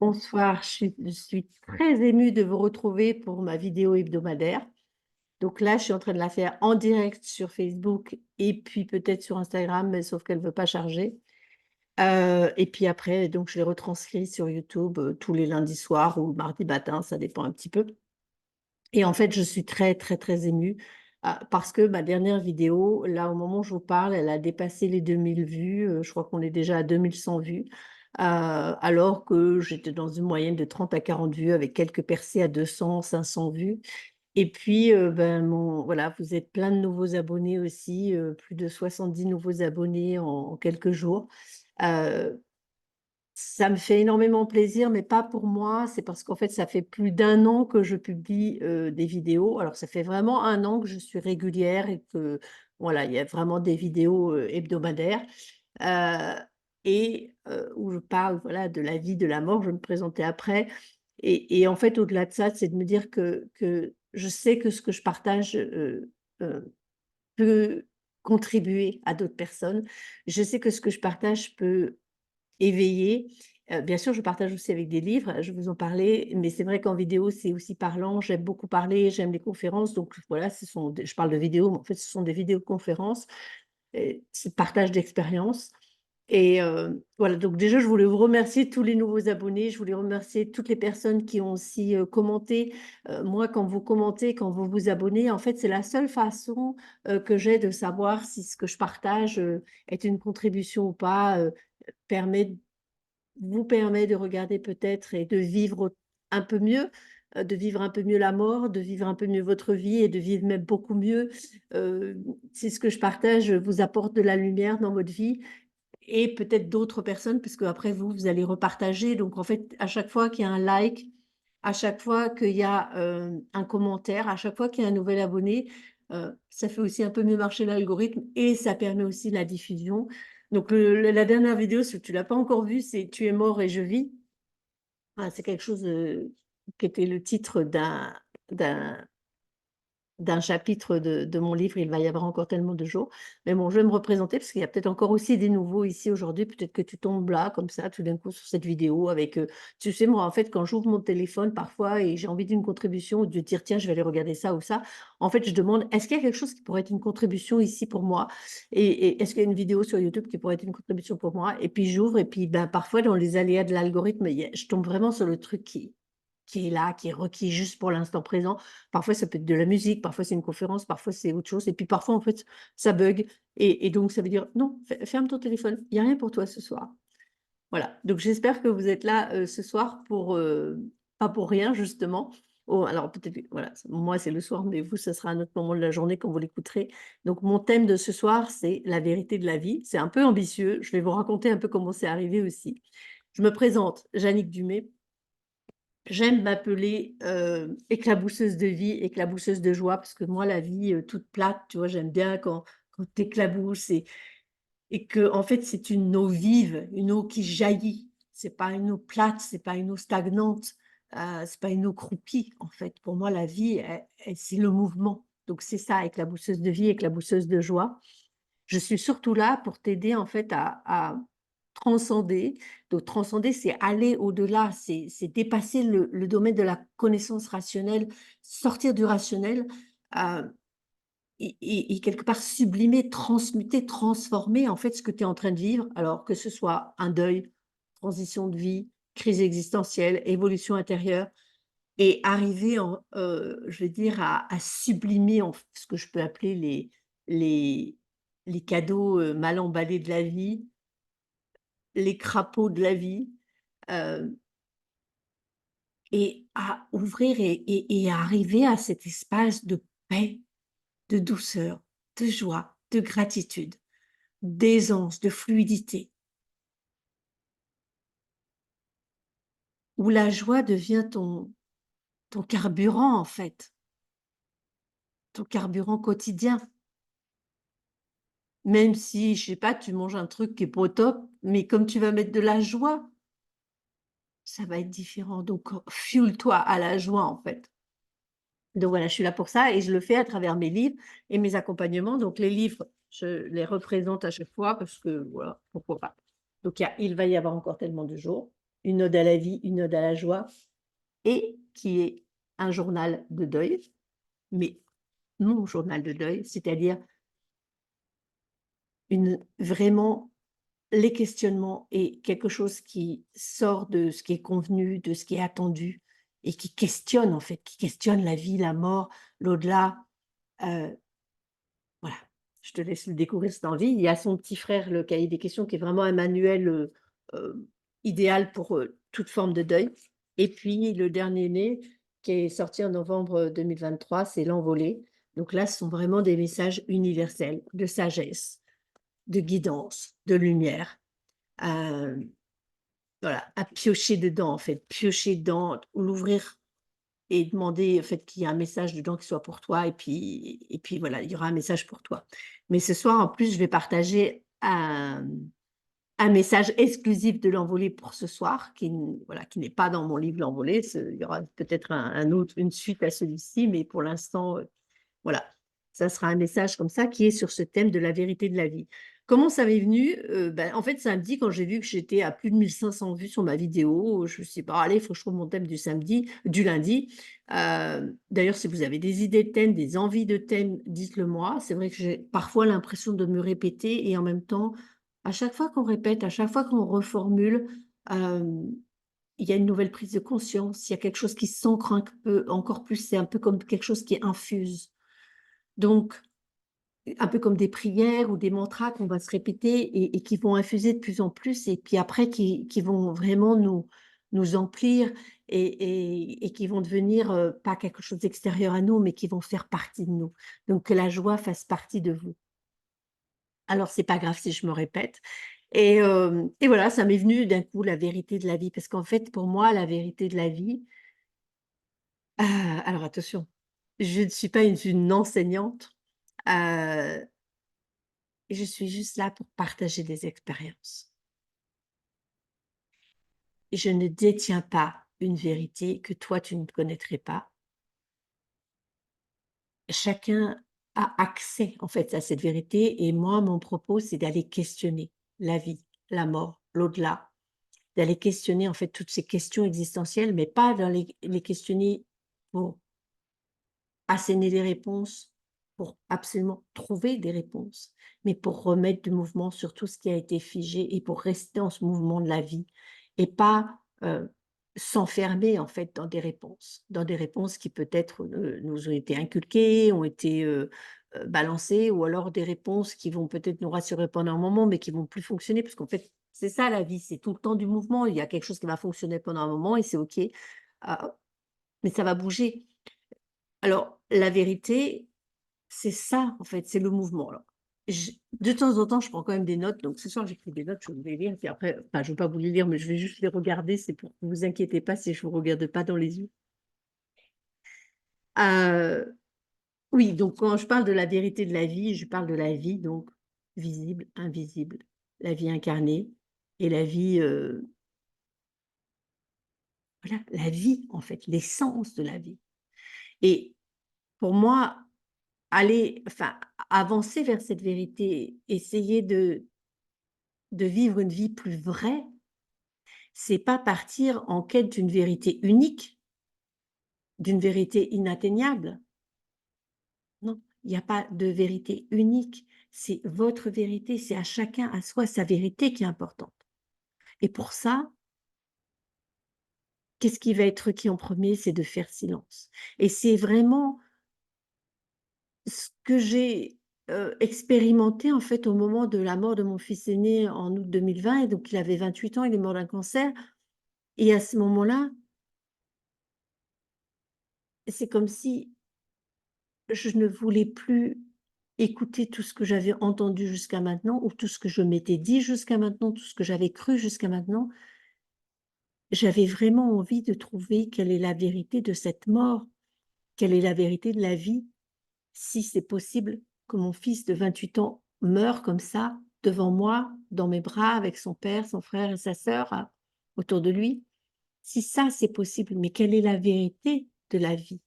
Bonsoir, je suis très émue de vous retrouver pour ma vidéo hebdomadaire. Donc là, je suis en train de la faire en direct sur Facebook et puis peut-être sur Instagram, mais sauf qu'elle ne veut pas charger. Et puis après, donc je l'ai retranscrit sur YouTube, tous les lundis soirs ou mardi matin, ça dépend un petit peu. Et en fait, je suis très, très, très émue, parce que ma dernière vidéo, là, au moment où je vous parle, elle a dépassé les 2000 vues, je crois qu'on est déjà à 2100 vues, alors que j'étais dans une moyenne de 30 à 40 vues avec quelques percées à 200, 500 vues. Et puis, ben, voilà, vous êtes plein de nouveaux abonnés aussi, plus de 70 nouveaux abonnés en quelques jours. Heu, Ça me fait énormément plaisir, mais pas pour moi. C'est parce qu'en fait, ça fait plus d'un an que je publie, des vidéos. Alors ça fait vraiment un an que je suis régulière et que, voilà, il y a vraiment des vidéos, hebdomadaires, heu où je parle, voilà, de la vie, de la mort. Je vais me présenter après et en fait, au-delà de ça, c'est de me dire que je sais que ce que je partage, peut contribuer à d'autres personnes. Je sais que ce que je partage peut éveillé. Bien sûr, je partage aussi avec des livres, je vous en parlais, mais c'est vrai qu'en vidéo, c'est aussi parlant. J'aime beaucoup parler, j'aime les conférences, donc voilà, ce sont des je parle de vidéos, mais en fait, ce sont des vidéoconférences et c'est partage d'expériences et voilà, donc déjà, je voulais vous remercier tous les nouveaux abonnés. Je voulais remercier toutes les personnes qui ont aussi, commenté. Moi, quand vous commentez, quand vous vous abonnez, en fait, c'est la seule façon, que j'ai de savoir si ce que je partage, est une contribution ou pas, permet vous permet de regarder peut-être et de vivre un peu mieux, de vivre un peu mieux la mort, de vivre un peu mieux votre vie et de vivre même beaucoup mieux, si ce que je partage vous apporte de la lumière dans votre vie et peut-être d'autres personnes puisque après vous, vous allez repartager. Donc en fait, à chaque fois qu'il y a un like, à chaque fois qu'il y a, un commentaire, à chaque fois qu'il y a un nouvel abonné, ça fait aussi un peu mieux marcher l'algorithme et ça permet aussi la diffusion. Donc la dernière vidéo, si tu l'as pas encore vue, c'est «Tu es mort et je vis». Ah, c'est quelque chose, qui était le titre d'un d'un chapitre de mon livre, il va y avoir encore tellement de jours. Mais bon, je vais me représenter parce qu'il y a peut-être encore aussi des nouveaux ici aujourd'hui. Peut-être que tu tombes là, comme ça, tout d'un coup, sur cette vidéo avec, tu sais, moi, en fait, quand j'ouvre mon téléphone parfois et j'ai envie d'une contribution ou de dire: «Tiens, je vais aller regarder ça ou ça», en fait, je demande: «Est-ce qu'il y a quelque chose qui pourrait être une contribution ici pour moi? Et est-ce qu'il y a une vidéo sur YouTube qui pourrait être une contribution pour moi?» Et puis j'ouvre et puis, ben, parfois dans les aléas de l'algorithme, il y a je tombe vraiment sur le truc qui est là, qui est requis juste pour l'instant présent. Parfois, ça peut être de la musique, parfois c'est une conférence, parfois c'est autre chose et puis parfois, en fait, ça bug et donc ça veut dire: «Non, ferme ton téléphone, il y a rien pour toi ce soir». Voilà, donc j'espère que vous êtes là, ce soir pour, pas pour rien justement. Oh, alors peut-être que voilà, moi c'est le soir, mais vous, ce sera à un autre moment de la journée quand vous l'écouterez. Donc mon thème de ce soir, c'est la vérité de la vie. C'est un peu ambitieux, je vais vous raconter un peu comment c'est arrivé aussi. Je me présente, Jannick Dumais. J'aime m'appeler, éclabousseuse de vie, éclabousseuse de joie parce que moi la vie, toute plate, tu vois? J'aime bien quand tu éclabousses et qu'en fait c'est une eau vive, une eau qui jaillit. C'est pas une eau plate, c'est pas une eau stagnante, c'est pas une eau croupie en fait. Pour moi la vie c'est le mouvement. Donc c'est ça, éclabousseuse de vie, éclabousseuse de joie. Je suis surtout là pour t'aider en fait à transcender. Donc transcender, c'est aller au-delà, c'est dépasser le domaine de la connaissance rationnelle, sortir du rationnel, heu et quelque part sublimer, transmuter, transformer en fait ce que tu es en train de vivre. Alors que ce soit un deuil, transition de vie, crise existentielle, évolution intérieure et arriver je vais dire à sublimer ce que je peux appeler les les cadeaux, mal emballés de la vie, les crapauds de la vie, heu et à ouvrir et à arriver à cet espace de paix, de douceur, de joie, de gratitude, d'aisance, de fluidité, où la joie devient ton carburant en fait, ton carburant quotidien. Même si, je sais pas, tu manges un truc qui est pas au top, mais comme tu vas mettre de la joie, ça va être différent. Donc, fuel-toi à la joie, en fait. Donc voilà, je suis là pour ça et je le fais à travers mes livres et mes accompagnements. Donc les livres, je les représente à chaque fois parce que voilà, pourquoi pas. Donc il va y avoir encore tellement de jours. une ode à la vie, une ode à la joie et qui est un journal de deuil, mais mon journal de deuil, c'est-à-dire vraiment les questionnements et quelque chose qui sort de ce qui est convenu, de ce qui est attendu et qui questionne en fait, qui questionne la vie, la mort, l'au-delà. Heu, voilà, je te laisse le découvrir si tu as envie. Il y a son petit frère, le cahier des questions, qui est vraiment un manuel, idéal pour, toute forme de deuil. Et puis le dernier né, qui est sorti en novembre 2023, c'est L'Envolée. Donc là, ce sont vraiment des messages universels de sagesse, de guidance, de lumière. Hem, voilà, à piocher dedans, en fait, piocher dedans, l'ouvrir et demander, en fait, qu'il y ait un message dedans qui soit pour toi et puis voilà, il y aura un message pour toi. Mais ce soir, en plus, je vais partager un message exclusif de L'Envolée pour ce soir voilà, qui n'est pas dans mon livre L'Envolée. Il y aura peut-être un autre une suite à celui-ci, mais pour l'instant, voilà, ça sera un message comme ça qui est sur ce thème de la vérité de la vie. Comment ça m'est venu? En fait, samedi, quand j'ai vu que j'étais à plus de 1 500 vues sur ma vidéo, je me suis dit: «Bah, allez, il faut que je trouve mon thème du lundi». D'ailleurs, si vous avez des idées de thèmes, des envies de thèmes, dites-le moi. C'est vrai que j'ai parfois l'impression de me répéter et en même temps, à chaque fois qu'on répète, à chaque fois qu'on reformule, hem, il y a une nouvelle prise de conscience, il y a quelque chose qui s'ancre un peu encore plus, c'est un peu comme quelque chose qui infuse. Donc, un peu comme des prières ou des mantras qu'on va se répéter et qui vont infuser de plus en plus et puis après qui vont vraiment nous emplir et qui vont devenir, pas quelque chose d'extérieur à nous, mais qui vont faire partie de nous. Donc que la joie fasse partie de vous. Alors c'est pas grave si je me répète et voilà, ça m'est venu d'un coup la vérité de la vie parce qu'en fait pour moi la vérité de la vie, alors attention, je ne suis pas une enseignante, heu je suis juste là pour partager des expériences. Et je ne détiens pas une vérité que toi tu ne connaîtrais pas. Chacun a accès en fait à cette vérité et moi mon propos c'est d'aller questionner la vie, la mort, l'au-delà, d'aller questionner en fait toutes ces questions existentielles, mais pas dans les questionner pour asséner des réponses, pour absolument trouver des réponses, mais pour remettre du mouvement sur tout ce qui a été figé et pour rester dans ce mouvement de la vie et pas, s'enfermer en fait dans des réponses qui peut-être, nous ont été inculquées, ont été, balancées ou alors des réponses qui vont peut-être nous rassurer pendant un moment, mais qui vont plus fonctionner parce qu'en fait, c'est ça la vie, c'est tout le temps du mouvement. Il y a quelque chose qui va fonctionner pendant un moment et c'est OK, mais ça va bouger. Alors, la vérité, c'est ça, en fait, c'est le mouvement. Alors, de temps en temps, je prends quand même des notes. Donc, ce soir, j'écris des notes, je vais les lire. Puis après, enfin, je ne vais pas vous les lire, mais je vais juste les regarder. C'est pour que vous inquiétez pas si je ne vous regarde pas dans les yeux. Euh, oui, donc quand je parle de la vérité de la vie, je parle de la vie, donc visible, invisible, la vie incarnée et la vie, voilà, la vie, en fait, l'essence de la vie. Et pour moi, enfin, avancer vers cette vérité, essayer de vivre une vie plus vraie, c'est pas partir en quête d'une vérité unique, d'une vérité inatteignable. Non, il y a pas de vérité unique. C'est votre vérité, c'est à chacun, à soi, sa vérité qui est importante. Et pour ça, qu'est-ce qui va être requis en premier? C'est de faire silence. Et c'est vraiment ce que j'ai, expérimenté, en fait, au moment de la mort de mon fils aîné en août 2020 et donc il avait 28 ans, il est mort d'un cancer et à ce moment-là, c'est comme si je ne voulais plus écouter tout ce que j'avais entendu jusqu'à maintenant ou tout ce que je m'étais dit jusqu'à maintenant, tout ce que j'avais cru jusqu'à maintenant. J'avais vraiment envie de trouver quelle est la vérité de cette mort, quelle est la vérité de la vie, si c'est possible que mon fils de 28 ans meure comme ça, devant moi, dans mes bras, avec son père, son frère et sa sœur, autour de lui. Si ça, c'est possible, mais quelle est la vérité de la vie?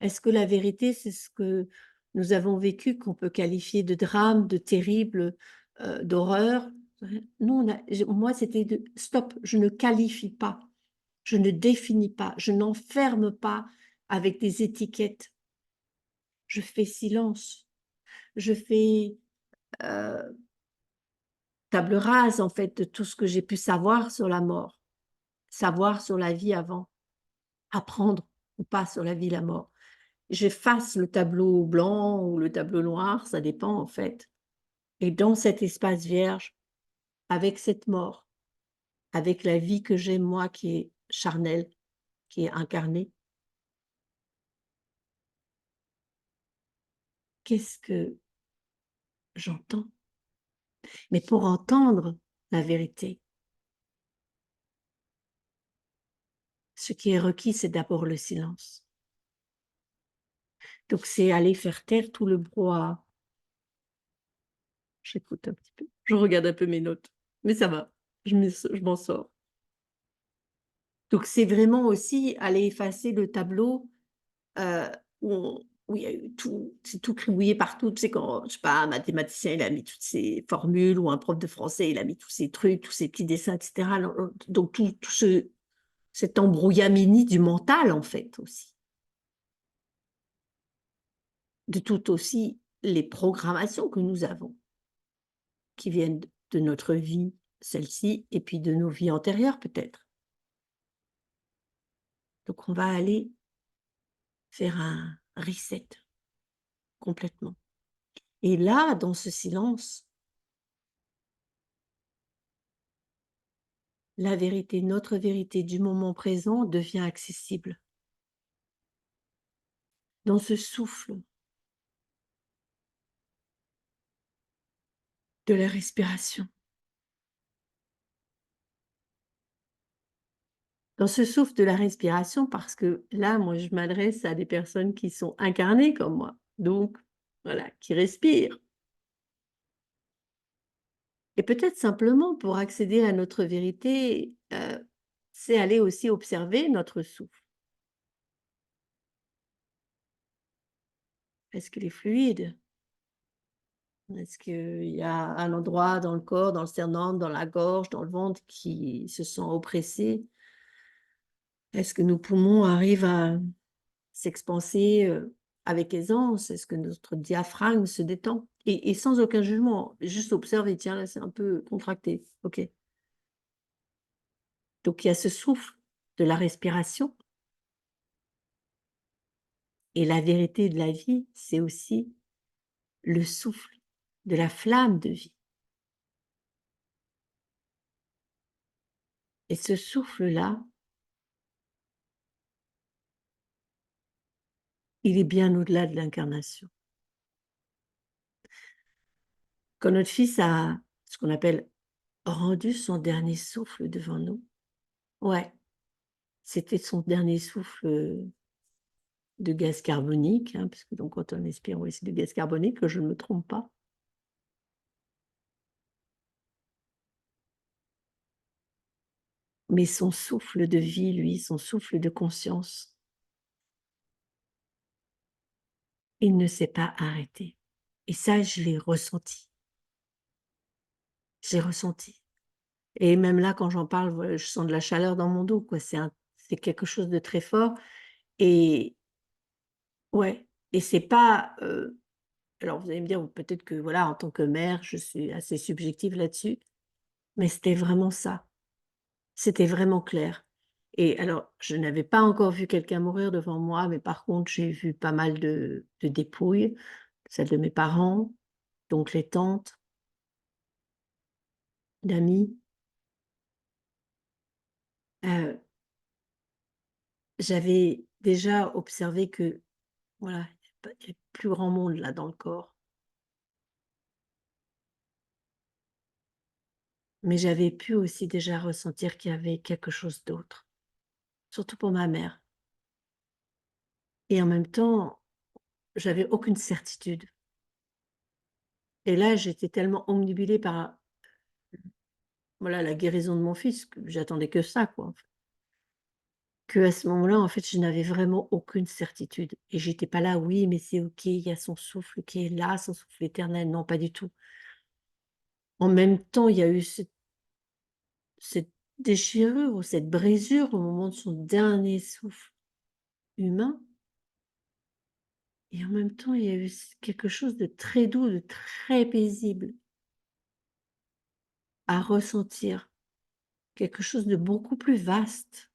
Est-ce que la vérité, c'est ce que nous avons vécu, qu'on peut qualifier de drame, de terrible, d'horreur? Nous, moi, c'était de stop, je ne qualifie pas, je ne définis pas, je n'enferme pas avec des étiquettes. Je fais silence, je fais table rase, en fait, de tout ce que j'ai pu savoir sur la mort, savoir sur la vie avant, apprendre ou pas sur la vie, la mort. J'efface le tableau blanc ou le tableau noir, ça dépend, en fait. Et dans cet espace vierge, avec cette mort, avec la vie que j'ai moi qui est charnelle, qui est incarnée, qu'est-ce que j'entends? Mais pour entendre la vérité, ce qui est requis, c'est d'abord le silence. Donc c'est aller faire taire tout le brouhaha. J'écoute un petit peu, je regarde un peu mes notes, mais ça va, je m'en sors. Donc c'est vraiment aussi aller effacer le tableau, heu, où il y a eu tout, c'est tout cribouillé partout. Tu sais, quand, je sais pas, un mathématicien, il a mis toutes ses formules, ou un prof de français, il a mis tous ses trucs, tous ses petits dessins, et cetera. Donc tout cet embrouillamini du mental, en fait, aussi. De toutes aussi les programmations que nous avons, qui viennent de notre vie, celle-ci, et puis de nos vies antérieures, peut-être. Donc on va aller faire un reset complètement. Et là, dans ce silence, la vérité, notre vérité du moment présent devient accessible. Dans ce souffle de la respiration. Dans ce souffle de la respiration, parce que là, moi, je m'adresse à des personnes qui sont incarnées comme moi, donc voilà, qui respirent. Et peut-être simplement pour accéder à notre vérité, c'est aller aussi observer notre souffle. Est-ce qu'il est fluide? Est-ce qu'il y a un endroit dans le corps, dans le sternum, dans la gorge, dans le ventre qui se sent oppressé? Est-ce que nos poumons arrivent à s'expanser, avec aisance? Est-ce que notre diaphragme se détend? Et sans aucun jugement, juste observer: «Tiens, là, c'est un peu contracté». OK. Donc il y a ce souffle de la respiration, et la vérité de la vie, c'est aussi le souffle de la flamme de vie. Et ce souffle-là, il est bien au-delà de l'incarnation. Quand notre fils a, ce qu'on appelle, rendu son dernier souffle devant nous, ouais, c'était son dernier souffle, de gaz carbonique, hein, parce que donc quand on expire, oui, c'est du gaz carbonique, que je ne me trompe pas. Mais son souffle de vie, lui, son souffle de conscience, il ne s'est pas arrêté. Et ça, je l'ai ressenti. J'ai ressenti. Et même là, quand j'en parle, voilà, je sens de la chaleur dans mon dos, quoi. C'est quelque chose de très fort. Et ouais, et c'est pas, alors vous allez me dire, peut-être que voilà, en tant que mère, je suis assez subjective là-dessus, mais c'était vraiment ça. C'était vraiment clair. Et alors, je n'avais pas encore vu quelqu'un mourir devant moi, mais par contre, j'ai vu pas mal de dépouilles, celles de mes parents, donc les tantes, d'amis. Heu, J'avais déjà observé que, voilà, il y a plus grand monde là dans le corps, mais j'avais pu aussi déjà ressentir qu'il y avait quelque chose d'autre, surtout pour ma mère. Et en même temps, j'avais aucune certitude. Et là, j'étais tellement omnibulée par, voilà, la guérison de mon fils, que j'attendais que ça, quoi, en fait. Qu'à ce moment-là, en fait, je n'avais vraiment aucune certitude, et j'étais pas là: «Oui, mais c'est OK, il y a son souffle qui est là, son souffle éternel». Non, pas du tout. En même temps, il y a eu cette déchirure ou cette brisure au moment de son dernier souffle humain. Et en même temps, il y a eu quelque chose de très doux, de très paisible à ressentir, quelque chose de beaucoup plus vaste,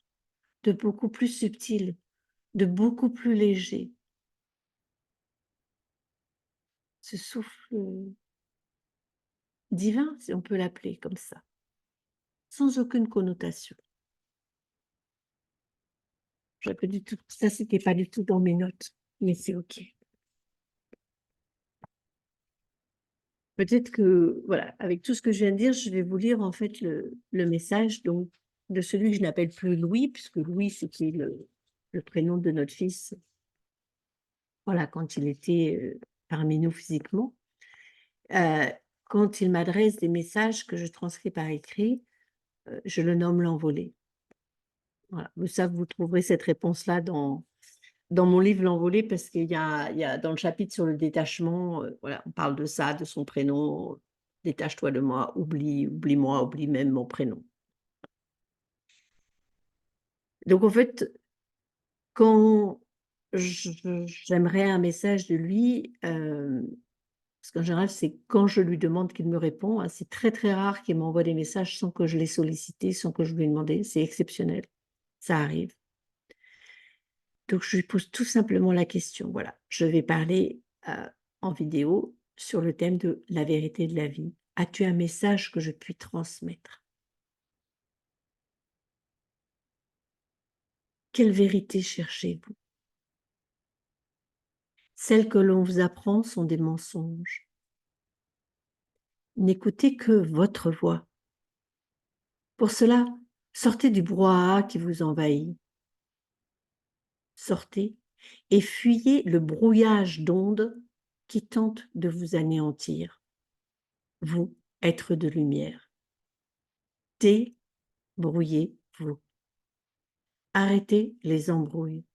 de beaucoup plus subtil, de beaucoup plus léger. Ce souffle divin, si on peut l'appeler comme ça, sans aucune connotation. J'avais pas du tout, ça c'était pas du tout dans mes notes, mais c'est OK. Peut-être que, voilà, avec tout ce que je viens de dire, je vais vous lire en fait le message donc de celui que je n'appelle plus Louis, puisque Louis, c'était le prénom de notre fils, voilà, quand il était, parmi nous physiquement. Heu, Quand il m'adresse des messages que je transcris par écrit, je le nomme l'envolé. Voilà, mais ça, vous trouverez cette réponse-là dans mon livre L'Envolé, parce qu'il y a dans le chapitre sur le détachement, voilà, on parle de ça, de son prénom, «Détache-toi de moi, oublie-moi, oublie même mon prénom». Donc en fait, quand j'aimerais un message de lui, parce qu'en général, c'est quand je lui demande qu'il me répond, hein, c'est très, très rare qu'il m'envoie des messages sans que je l'ai sollicité, sans que je lui ai demandé, c'est exceptionnel, ça arrive. Donc je lui pose tout simplement la question, voilà, je vais parler, en vidéo sur le thème de la vérité de la vie. As-tu un message que je puis transmettre? Quelle vérité cherchez-vous? Celles que l'on vous apprend sont des mensonges. N'écoutez que votre voix. Pour cela, sortez du brouhaha qui vous envahit. Sortez et fuyez le brouillage d'ondes qui tente de vous anéantir. Vous, être de lumière. Débrouillez-vous. Arrêtez les embrouilles.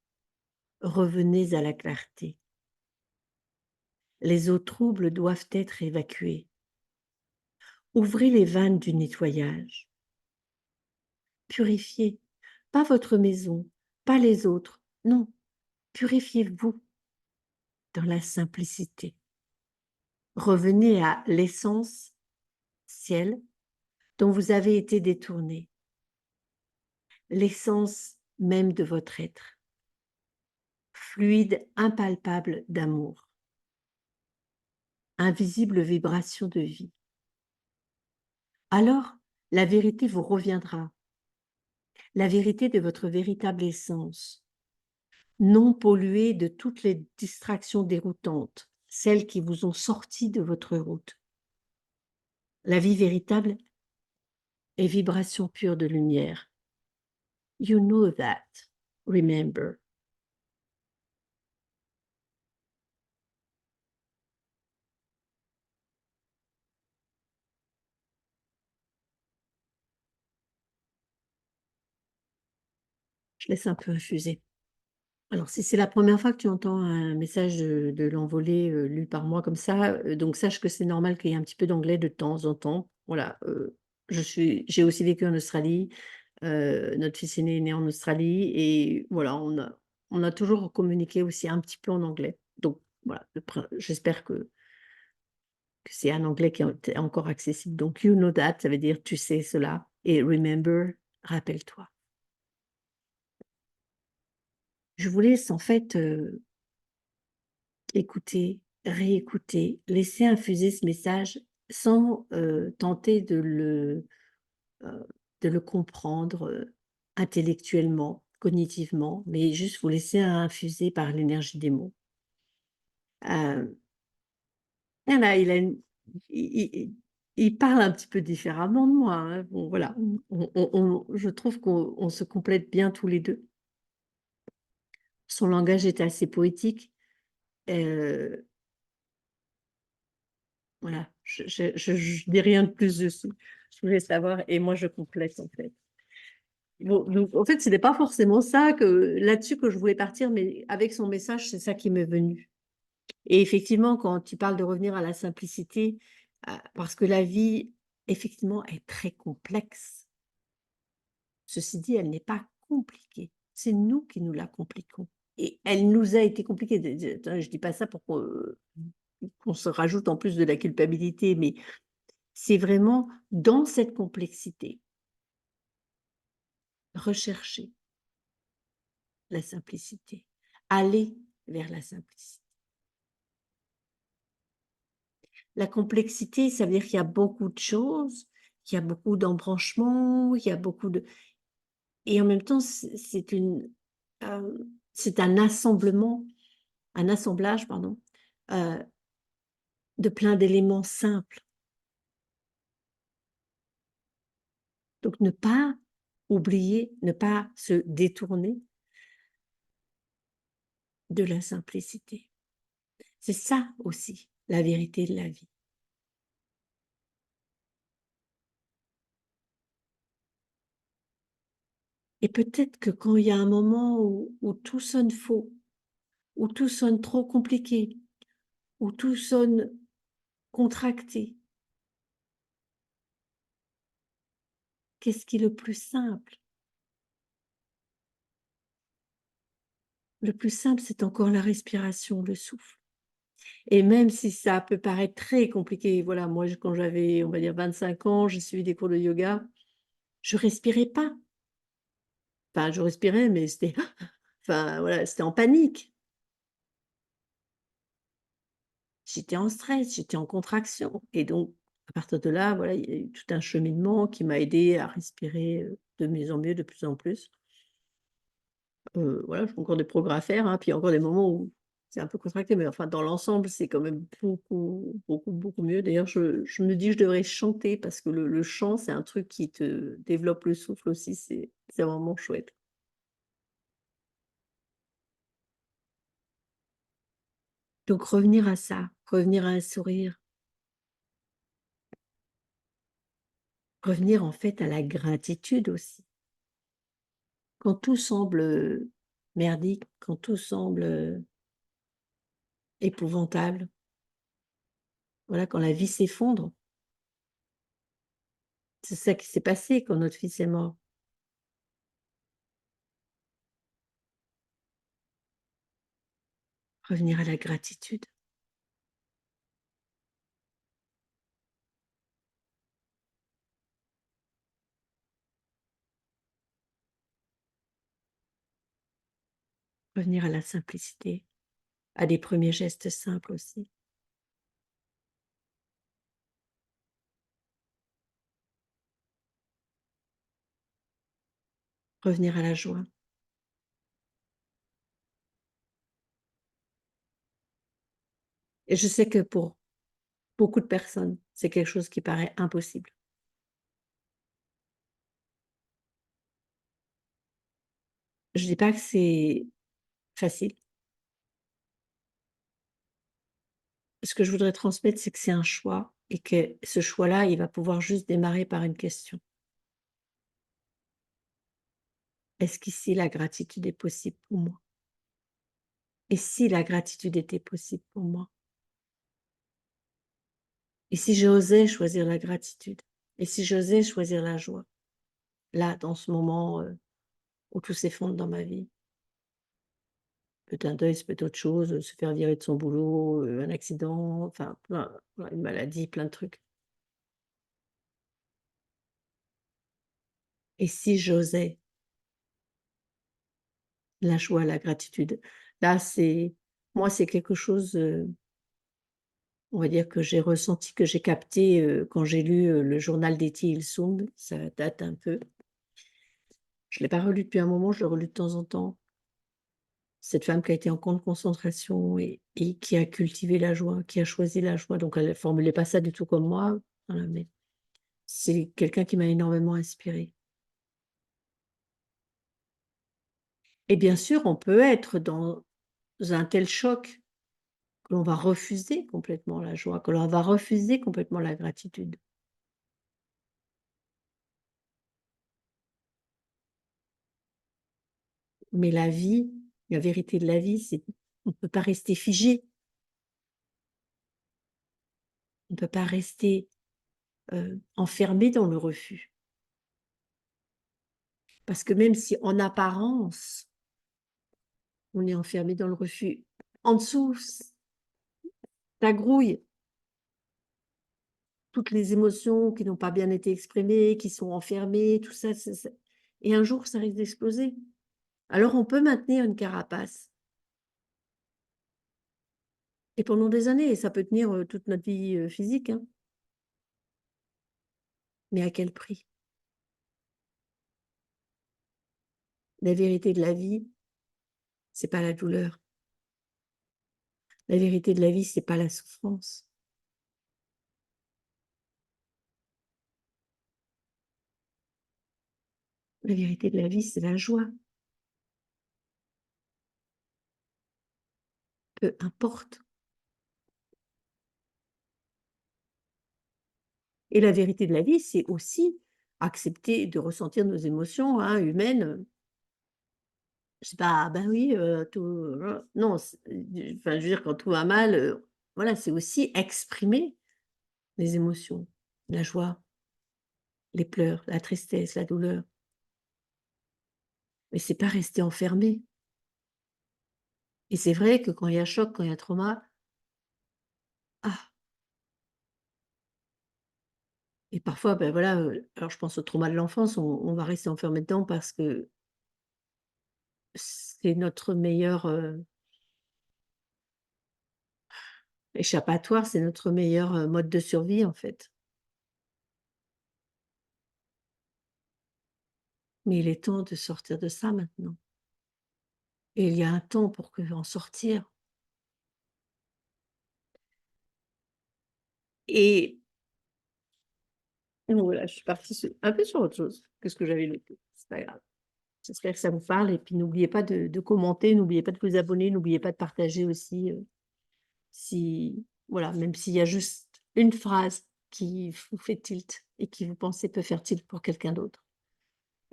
Revenez à la clarté. Les eaux troubles doivent être évacuées. Ouvrez les vannes du nettoyage. Purifiez, pas votre maison, pas les autres, non, purifiez-vous dans la simplicité. Revenez à l'essence ciel dont vous avez été détourné, l'essence même de votre être, fluide impalpable d'amour, invisible vibration de vie. Alors, la vérité vous reviendra, la vérité de votre véritable essence, non polluée de toutes les distractions déroutantes, celles qui vous ont sorti de votre route. La vie véritable est vibration pure de lumière. You know that. Remember. Je laisse un peu infuser. Alors, si c'est la première fois que tu entends un message de l'envolée, lu par moi comme ça, donc sache que c'est normal qu'il y ait un petit peu d'anglais de temps en temps. Voilà, j'ai aussi vécu en Australie, notre fils aîné est né en Australie et voilà, on a toujours communiqué aussi un petit peu en anglais. Donc voilà, j'espère que c'est un anglais qui est encore accessible. Donc «you know that», ça veut dire: «Tu sais cela» et «remember», rappelle-toi. Je vous laisse en fait, écouter, réécouter, laisser infuser ce message sans, tenter heu, de le comprendre, intellectuellement, cognitivement, mais juste vous laisser infuser par l'énergie des mots. Heu, voilà, il parle un petit peu différemment de moi, hein. Bon voilà, je trouve qu'on se complète bien tous les 2. Son langage est assez poétique, heu voilà, je dis rien de plus dessus. Je voulais savoir et moi je complète, en fait. Bon, donc en fait, ce n'est pas forcément ça là-dessus que je voulais partir, mais avec son message, c'est ça qui m'est venu. Et effectivement, quand tu parles de revenir à la simplicité, parce que la vie effectivement, est très complexe. Ceci dit, elle n'est pas compliquée. C'est nous qui nous la compliquons et elle nous a été compliquée. Je dis pas ça pour qu'on se rajoute en plus de la culpabilité, mais c'est vraiment dans cette complexité, rechercher la simplicité, aller vers la simplicité. La complexité, ça veut dire qu'il y a beaucoup de choses, qu'il y a beaucoup d'embranchements, il y a beaucoup de et en même temps, c'est un assemblage, pardon, heu, de plein d'éléments simples. Donc ne pas oublier, ne pas se détourner de la simplicité. C'est ça aussi, la vérité de la vie. Et peut-être que quand il y a un moment où tout sonne faux, où tout sonne trop compliqué, où tout sonne contracté, qu'est-ce qui est le plus simple? Le plus simple, c'est encore la respiration, le souffle. Et même si ça peut paraître très compliqué, voilà, moi, quand j'avais, on va dire 25 ans, j'ai suivi des cours de yoga, je respirais pas. Enfin, je respirais, mais c'était enfin, voilà, c'était en panique. J'étais en stress, j'étais en contraction et donc à partir de là, voilà, il y a eu tout un cheminement qui m'a aidée à respirer, de mieux en mieux, de plus en plus. Voilà, j'ai encore des progrès à faire, hein, puis il y a encore des moments où c'est un peu contracté, mais enfin dans l'ensemble, c'est quand même beaucoup, beaucoup, beaucoup mieux. D'ailleurs, je me dis que je devrais chanter parce que le chant, c'est un truc qui te développe le souffle aussi, c'est vraiment chouette. Donc revenir à ça, revenir à un sourire, revenir en fait à la gratitude aussi. Quand tout semble, merdique, quand tout semble, épouvantable, voilà, quand la vie s'effondre, c'est ça qui s'est passé quand notre fils est mort. Revenir à la gratitude, revenir à la simplicité, à des premiers gestes simples aussi, revenir à la joie. Et je sais que pour beaucoup de personnes, c'est quelque chose qui paraît impossible. Je dis pas que c'est facile. Ce que je voudrais transmettre, c'est que c'est un choix et que ce choix-là, il va pouvoir juste démarrer par une question. Est-ce qu'ici la gratitude est possible pour moi? Et si la gratitude était possible pour moi? Et si j'osais choisir la gratitude? Et si j'osais choisir la joie? Là, dans ce moment, où tout s'effondre dans ma vie. Peut être un deuil, ça peut être autre chose, se faire virer de son boulot, un accident, enfin plein une maladie, plein de trucs. Et si j'osais la joie, la gratitude? Là, c'est moi, c'est quelque chose, on va dire que j'ai ressenti, que j'ai capté, quand j'ai lu, le journal d'Etty Hillesum, ça date un peu. Je ne l'ai pas relu depuis un moment, je le relis de temps en temps. Cette femme qui a été en camp de concentration et qui a cultivé la joie, qui a choisi la joie, donc elle ne formulait pas ça du tout comme moi, voilà, mais c'est quelqu'un qui m'a énormément inspirée. Et bien sûr, on peut être dans un tel choc que l'on va refuser complètement la joie, que l'on va refuser complètement la gratitude. Mais la vie, la vérité de la vie, c'est on ne peut pas rester figé, on ne peut pas rester enfermés dans le refus. Parce que même si en apparence, on est enfermé dans le refus, en dessous, ça grouille. Toutes les émotions qui n'ont pas bien été exprimées, qui sont enfermées, tout ça, et un jour, ça risque d'exploser. Alors on peut maintenir une carapace et pendant des années, et ça peut tenir, toute notre vie, physique, hein. Mais à quel prix? La vérité de la vie, c'est pas la douleur. La vérité de la vie, c'est pas la souffrance. La vérité de la vie, c'est la joie. Peu importe. Et la vérité de la vie, c'est aussi accepter de ressentir nos émotions, hein, humaines. C'est pas: «Ah ben oui, tout, non, enfin, je veux dire, quand tout va mal, voilà, c'est aussi exprimer les émotions, la joie, les pleurs, la tristesse, la douleur. Mais c'est pas rester enfermé. Et c'est vrai que quand il y a choc, quand il y a trauma, ah, et parfois, ben voilà, alors je pense au trauma de l'enfance, on va rester enfermé dedans parce que c'est notre meilleur, échappatoire, c'est notre meilleur, mode de survie, en fait. Mais il est temps de sortir de ça maintenant. Et il y a un temps pour en sortir. Et donc voilà, je suis partie un peu sur autre chose que ce que j'avais noté. C'est pas grave. J'espère que ça vous parle et puis n'oubliez pas de commenter, n'oubliez pas de vous abonner, n'oubliez pas de partager aussi, si voilà, même s'il y a juste une phrase qui vous fait tilt et qui vous pensez peut faire tilt pour quelqu'un d'autre.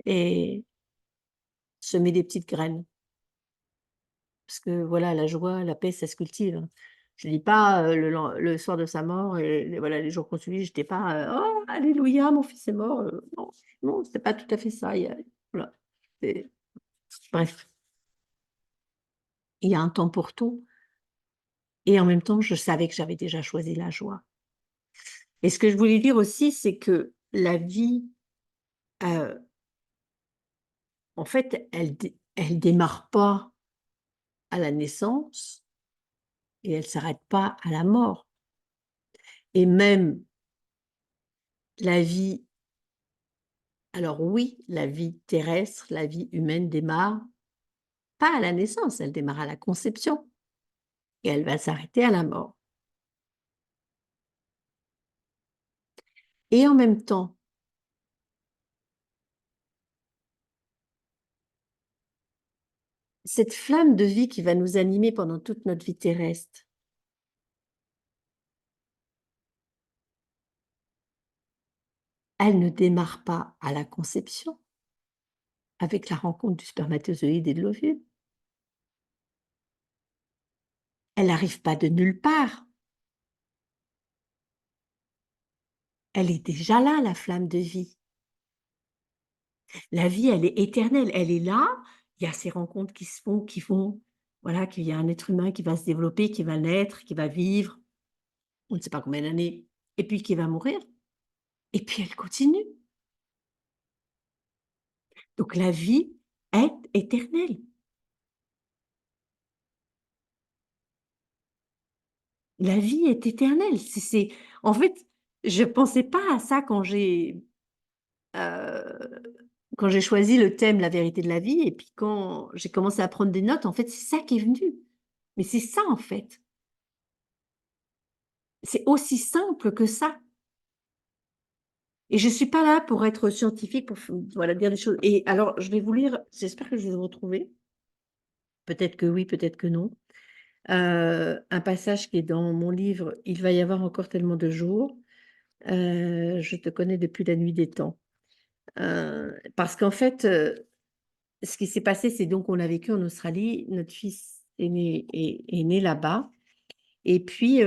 Et semer des petites graines. Parce que voilà, la joie, la paix, ça se cultive, hein. Je dis pas, le soir de sa mort et voilà, les jours qu'on suivi, j'étais pas, «Oh alléluia, mon fils est mort», non, non, c'était pas tout à fait ça. Il y a voilà, c'est bref, il y a un temps pour tout et en même temps, je savais que j'avais déjà choisi la joie. Et ce que je voulais dire aussi, c'est que la vie, heu, en fait, elle démarre pas à la naissance et elle s'arrête pas à la mort. Et même la vie, alors oui, la vie terrestre, la vie humaine démarre pas à la naissance, elle démarre à la conception et elle va s'arrêter à la mort. Et en même temps, cette flamme de vie qui va nous animer pendant toute notre vie terrestre, elle ne démarre pas à la conception, avec la rencontre du spermatozoïde et de l'ovule. Elle n'arrive pas de nulle part. Elle est déjà là, la flamme de vie. La vie, elle est éternelle, elle est là. Il y a ces rencontres qui se font, qui font, voilà, qu'il y a un être humain qui va se développer, qui va naître, qui va vivre, on ne sait pas combien d'années, et puis qui va mourir. Et puis elle continue. Donc la vie est éternelle. La vie est éternelle. En fait, je pensais pas à ça quand j'ai choisi le thème «La vérité de la vie» et puis quand j'ai commencé à prendre des notes, en fait, c'est ça qui est venu. Mais c'est ça, en fait. C'est aussi simple que ça. Et je suis pas là pour être scientifique, pour voilà, dire des choses. Et alors, je vais vous lire, j'espère que je vais le retrouver. Peut-être que oui, peut-être que non. Un passage qui est dans mon livre «Il va y avoir encore tellement de jours», je te connais depuis la nuit des temps. Parce qu'en fait, ce qui s'est passé, c'est donc on a vécu en Australie, notre fils est né là-bas et puis,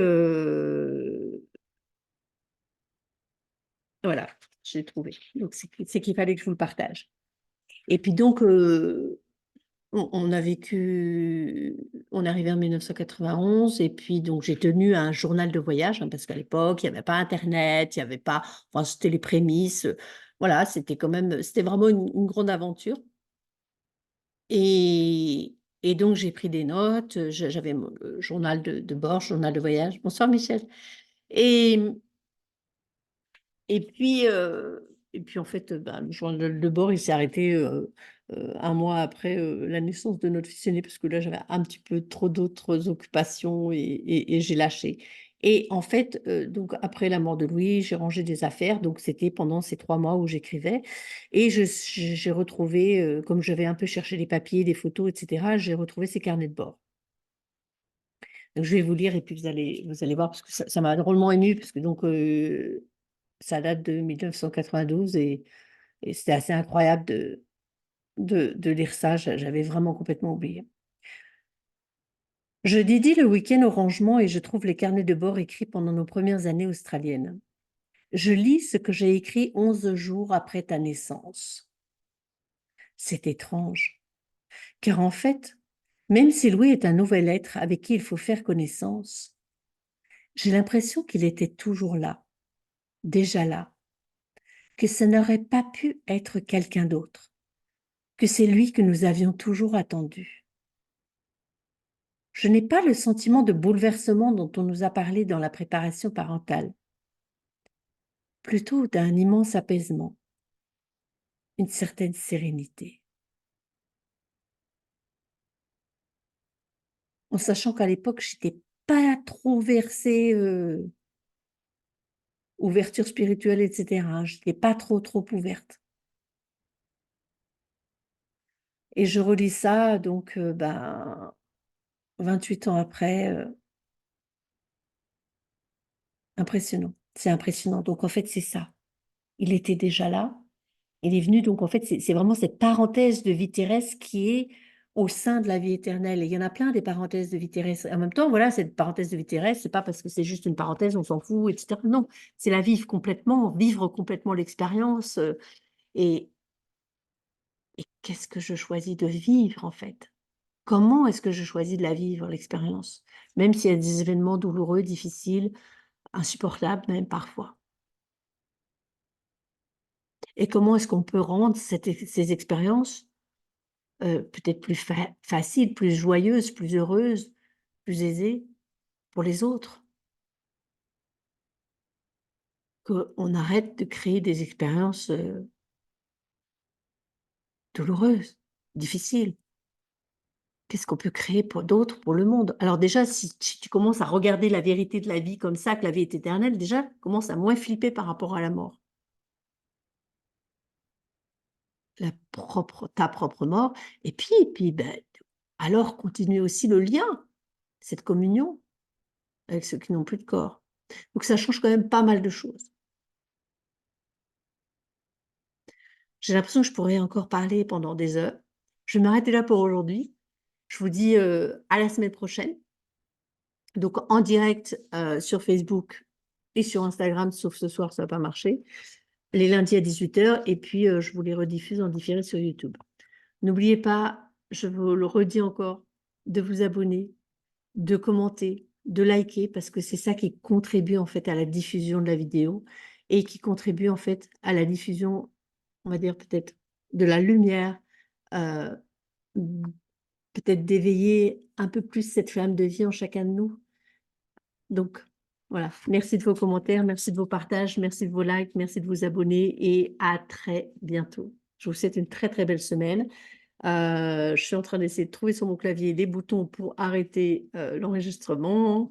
Voilà, j'ai trouvé. Donc c'est qu'il fallait que je vous le partage. Et puis donc, on a vécu on est arrivé en 1991 et puis donc j'ai tenu un journal de voyage, hein, parce qu'à l'époque, il y avait pas internet, il y avait pas enfin, c'était les prémices, voilà, c'était quand même c'était vraiment une grande aventure et donc j'ai pris des notes, j'avais mon le journal de bord, journal de voyage. Bonsoir Michel et et puis en fait, bah, le journal de bord, il s'est arrêté, 1 mois après, la naissance de notre fils aîné parce que là, j'avais un petit peu trop d'autres occupations et j'ai lâché et en fait, donc après la mort de Louis, j'ai rangé des affaires, donc c'était pendant ces 3 mois où j'écrivais et j'ai retrouvé, comme j'avais un peu cherché les papiers, des photos et cetera, j'ai retrouvé ces carnets de bord. Donc je vais vous lire et puis vous allez voir parce que ça m'a drôlement émue parce que donc, ça date de 1992 et c'était assez incroyable de lire ça, j'avais vraiment complètement oublié. Je dédie le week-end au rangement et je trouve les carnets de bord écrits pendant nos premières années australiennes. Je lis ce que j'ai écrit 11 jours après ta naissance. C'est étrange, car en fait, même si Louis est un nouvel être avec qui il faut faire connaissance, j'ai l'impression qu'il était toujours là, déjà là, que ça n'aurait pas pu être quelqu'un d'autre, que c'est lui que nous avions toujours attendu. Je n'ai pas le sentiment de bouleversement dont on nous a parlé dans la préparation parentale, plutôt d'un immense apaisement, une certaine sérénité. En sachant qu'à l'époque, j'étais pas trop versée, ouverture spirituelle, et cetera, hein. J'étais pas trop ouverte et je relis ça donc, ben, 28 ans après, impressionnant. C'est impressionnant donc en fait, c'est ça. Il était déjà là. Il est venu donc en fait, c'est vraiment cette parenthèse de vie terrestre qui est au sein de la vie éternelle et il y en a plein des parenthèses de vie terrestre. En même temps, voilà, cette parenthèse de vie terrestre, c'est pas parce que c'est juste une parenthèse, on s'en fout et cetera. Non, c'est la vivre complètement l'expérience, et qu'est-ce que je choisis de vivre en fait? Comment est-ce que je choisis de la vivre l'expérience? Même s'il y a des événements douloureux, difficiles, insupportables même parfois. Et comment est-ce qu'on peut rendre ces expériences peut-être plus facile, plus joyeuse, plus heureuse, plus aisée pour les autres. Qu'on arrête de créer des expériences, douloureuses, difficiles. Qu'est-ce qu'on peut créer pour d'autres, pour le monde? Alors déjà, si tu commences à regarder la vérité de la vie comme ça, que la vie est éternelle, déjà, commence à moins flipper par rapport à la mort. Ta propre mort et puis, ben, alors continuer aussi le lien, cette communion avec ceux qui n'ont plus de corps. Donc ça change quand même pas mal de choses. J'ai l'impression que je pourrais encore parler pendant des heures. Je vais m'arrêter là pour aujourd'hui. Je vous dis, à la semaine prochaine, donc en direct, sur Facebook et sur Instagram, sauf ce soir, ça va pas marcher, les lundis à 18 h et puis, je vous les rediffuse en différé sur YouTube. N'oubliez pas, je vous le redis encore, de vous abonner, de commenter, de liker parce que c'est ça qui contribue en fait à la diffusion de la vidéo et qui contribue en fait à la diffusion, on va dire peut-être de la lumière, heu, mmh, peut-être d'éveiller un peu plus cette flamme de vie en chacun de nous. Donc voilà, merci de vos commentaires, merci de vos partages, merci de vos likes, merci de vous abonner et à très bientôt. Je vous souhaite une très, très belle semaine. Je suis en train d'essayer de trouver sur mon clavier les boutons pour arrêter, l'enregistrement.